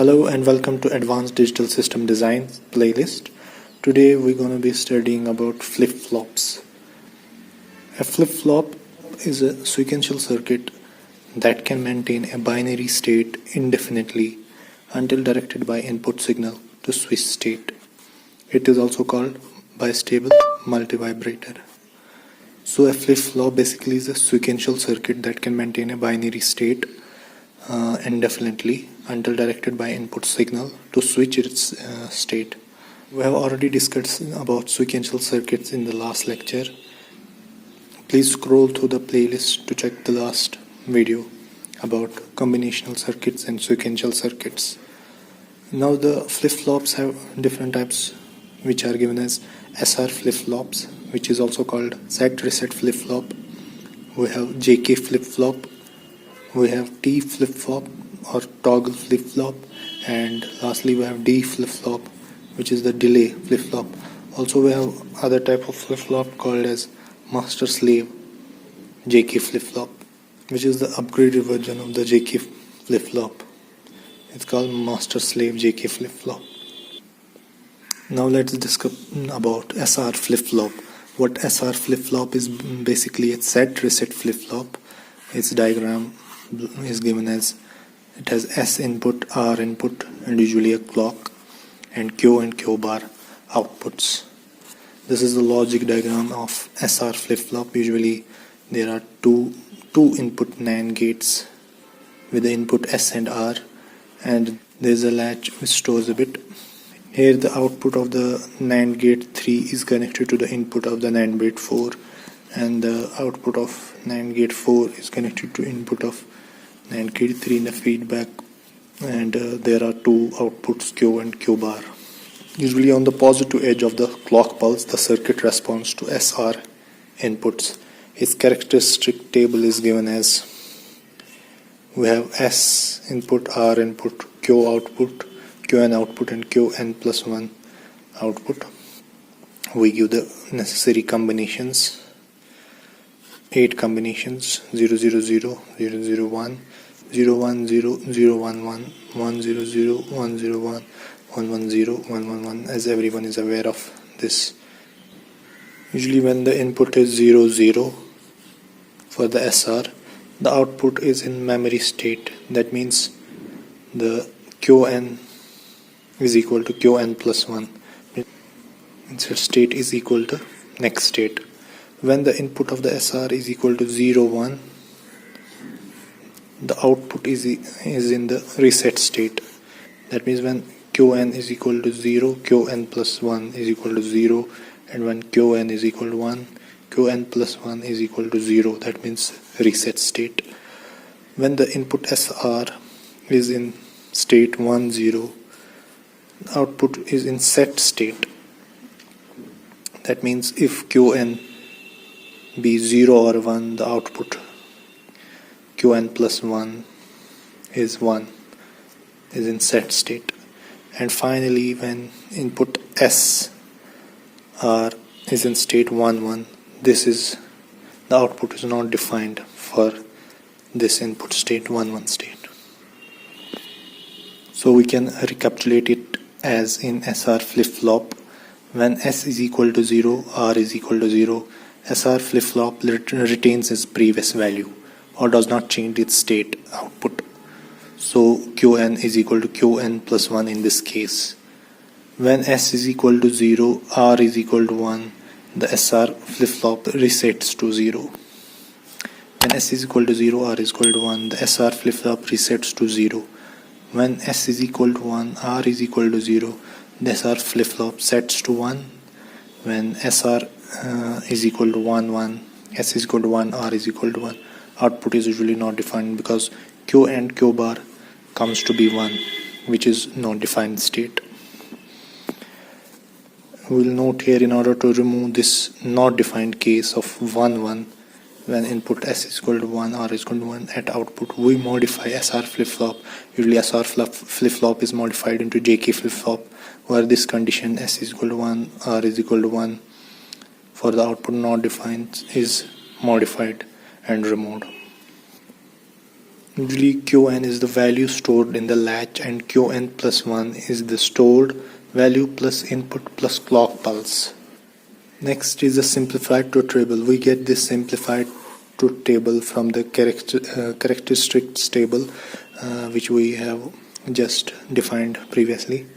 Hello and welcome to Advanced Digital System Design playlist. Today we're going to be studying about flip-flops. A flip-flop is a sequential circuit that can maintain a binary state indefinitely until directed by input signal to switch state. It is also called bistable multivibrator. So a flip-flop basically is a sequential circuit that can maintain a binary state indefinitely until directed by input signal to switch its state. We have already discussed about sequential circuits in the last lecture. Please scroll through the playlist to check the last video about combinational circuits and sequential circuits. Now the flip-flops have different types, which are given as SR-Flipflops, which is also called set reset flip-flop. We have JK Flipflop. We have T flip-flop or toggle flip-flop, and lastly we have D flip-flop, which is the delay flip-flop. Also we have other type of flip-flop called as master slave JK flip-flop, which is the upgraded version of the JK flip-flop. It's called master slave JK flip-flop. Now let's discuss about SR flip-flop. What SR flip-flop is basically a set reset flip-flop. Its diagram is given as it has S input, R input, and usually a clock, and Q and Q bar outputs. This is the logic diagram of SR flip-flop. Usually there are two input NAND gates with the input S and R, and there is a latch which stores a bit. Here the output of the NAND gate 3 is connected to the input of the NAND gate 4, and the output of NAND gate 4 is connected to input of NAND gate 3 in the feedback, and there are two outputs Q and Q bar. Usually on the positive edge of the clock pulse, the circuit responds to SR inputs. Its characteristic table is given as we have S input, R input, Q output, Qn output, and Qn plus 1 output. We give the necessary combinations, 8 combinations: 0 0 0, 0 0 1, 0 1 0, 0 1 1, 1 0 0, 1 0 1, 1 1 0, 1 1 1, as everyone is aware of this. Usually when the input is 0 0 for the SR, the output is in memory state. That means the Qn is equal to Qn plus 1. Insert state is equal to next state. When the input of the SR is equal to 0 1, the output is in the reset state. That means when Qn is equal to 0, Qn plus 1 is equal to 0, and when Qn is equal to 1, Qn plus 1 is equal to 0. That means reset state. When the input SR is in state 1 0, the output is in set state. That means if Qn be 0 or 1, the output Qn plus 1 is 1, is in set state. And finally when input SR is in state 1 1, this is the output is not defined for this input state 1 1 state. So we can recapitulate it as in SR flip-flop. When S is equal to 0, R is equal to 0, SR flip-flop retains its previous value or does not change its state output. So Qn is equal to Qn plus 1 in this case. When S is equal to 0, R is equal to 1, the SR flip-flop resets to 0. When S is equal to 0, R is equal to 1, the SR flip-flop resets to 0. When S is equal to 1, R is equal to 0, the SR flip-flop sets to 1. When SR is equal to 1 1, S is equal to 1, R is equal to 1, output is usually not defined because Q and Q bar comes to be 1, which is not defined state. We will note here, in order to remove this not defined case of 1 1, when input S is equal to 1, R is equal to 1, at output we modify SR flip-flop. Usually SR flip-flop is modified into JK flip-flop, where this condition S is equal to 1, R is equal to 1 for the output not defined is modified and removed. Usually Qn is the value stored in the latch and Qn plus 1 is the stored value plus input plus clock pulse. Next is the simplified row table. We get this simplified row table from the characteristics table which we have just defined previously.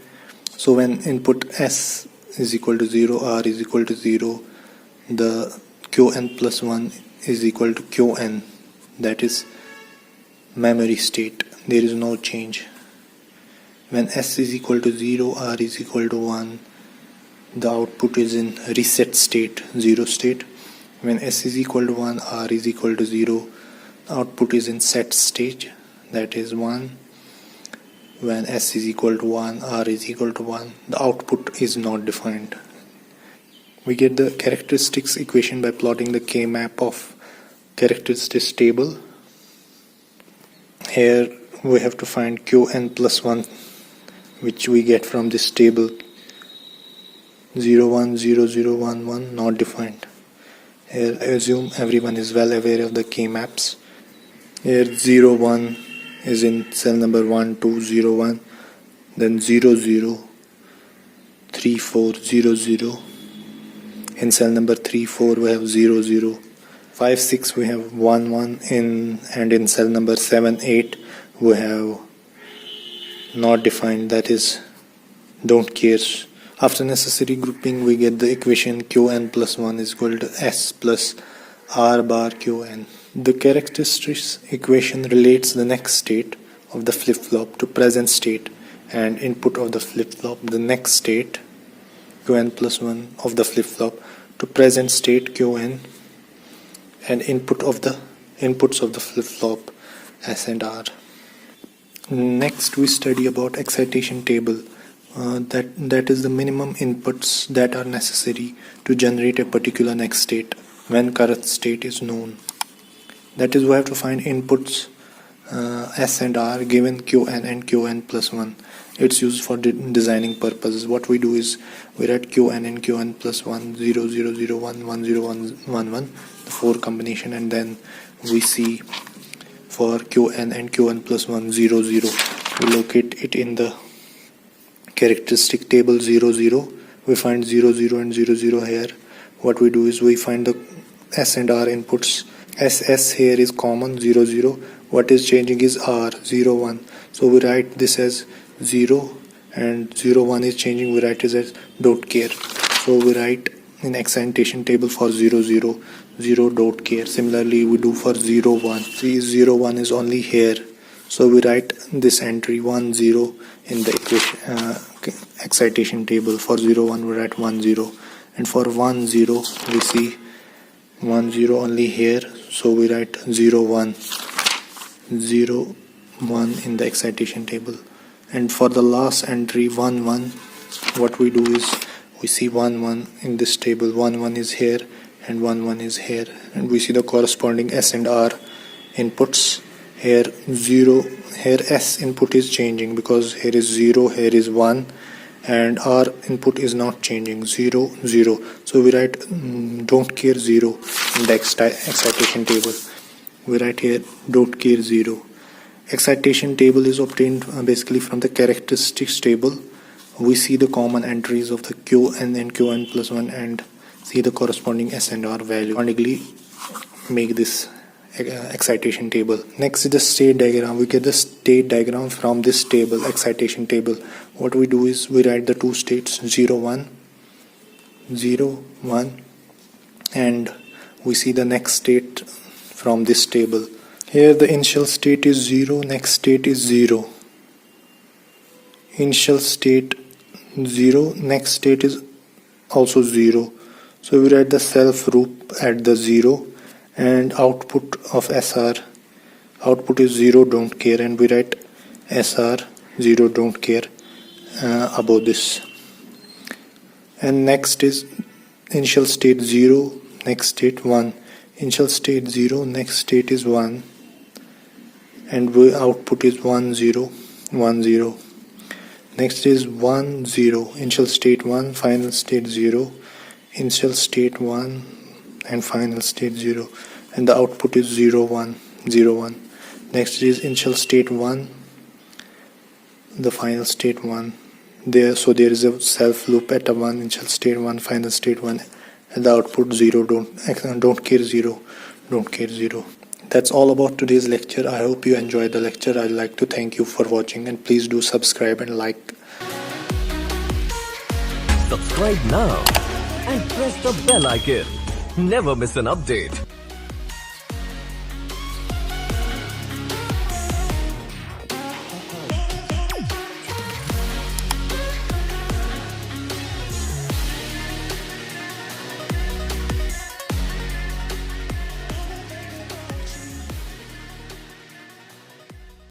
So when input S is equal to 0, R is equal to 0, the Qn plus 1 is equal to Qn, that is memory state. There is no change. When S is equal to 0, R is equal to 1, the output is in reset state, 0 state. When S is equal to 1, R is equal to 0, the output is in set state, that is 1. When S is equal to 1, R is equal to 1, the output is not defined. We get the characteristics equation by plotting the K-map of characteristics table. Here we have to find Qn plus 1, which we get from this table. 0 1 0 0 1 1 not defined. Here I assume everyone is well aware of the K-maps. Here 0 1 is in cell number 1 2 0 1, then 0 0 3 4 0 0. In cell number 3 4 we have 0 0 5 6 we have 1 1 in, and in cell number 7 8 we have not defined, that is don't care. After necessary grouping we get the equation Qn plus 1 is equal to S plus R bar Qn. The characteristics equation relates the next state of the flip-flop to present state and input of the flip-flop, the next state Qn plus 1 of the flip-flop to present state Qn, and inputs of the flip-flop S and R. Next we study about excitation table. That is the minimum inputs that are necessary to generate a particular next state when current state is known. That is, we have to find inputs S and R given Qn and Qn plus 1. It's used for designing purposes. What we do is we write Qn and Qn plus 1 0 0 0 1 1 0 1 1 1, the 4 combination, and then we see for Qn and Qn plus 1 0 0. We locate it in the characteristic table 0 0. We find 0 0 and 0 0 here. What we do is we find the S and R inputs. SS here is common, 0 0. What is changing is R, 0 1. So we write this as 0, and 0 1 is changing, we write it as don't care. So we write in excitation table for 0 0 0 don't care. Similarly we do for 0 1. See, 0 1 is only here, so we write this entry 1 0 in the equation excitation table. For 0 1 we write 1 0, and for 1 0 we see 1 0 only here, so we write 0 1 0 1 in the excitation table. And for the last entry 1 1, what we do is we see 1 1 in this table. 1 1 is here and 1 1 is here, and we see the corresponding S and R inputs. Here 0, here S input is changing because here is 0, here is 1, and R input is not changing, 0 0. So we write don't care 0 in the excitation table. We write here don't care 0. Excitation table is obtained basically from the characteristics table. We see the common entries of the Qn and Qn plus 1 and see the corresponding S and R value. Accordingly make this excitation table. Next is the state diagram. We get the state diagram from this table, excitation table. What we do is we write the two states 0 1 0 1, and we see the next state from this table. Here the initial state is 0, next state is 0. Initial state 0, next state is also 0. So we write the self loop at the 0, and output of SR, output is 0 don't care, and we write SR 0 don't care above this. And next is initial state 0, next state 1. Initial state 0, next state is 1, and output is 1 0 1 0. Next is 1 0, initial state 1, final state 0, initial state 1 and final state 0, and the output is 0 1 0 1. Next is initial state 1, the final state 1. So there is a self loop at a 1, initial state 1, final state 1, and the output 0. Don't care 0. Don't care 0. That's all about today's lecture. I hope you enjoyed the lecture. I'd like to thank you for watching, and please do subscribe and like. Subscribe now and press the bell icon. Never miss an update.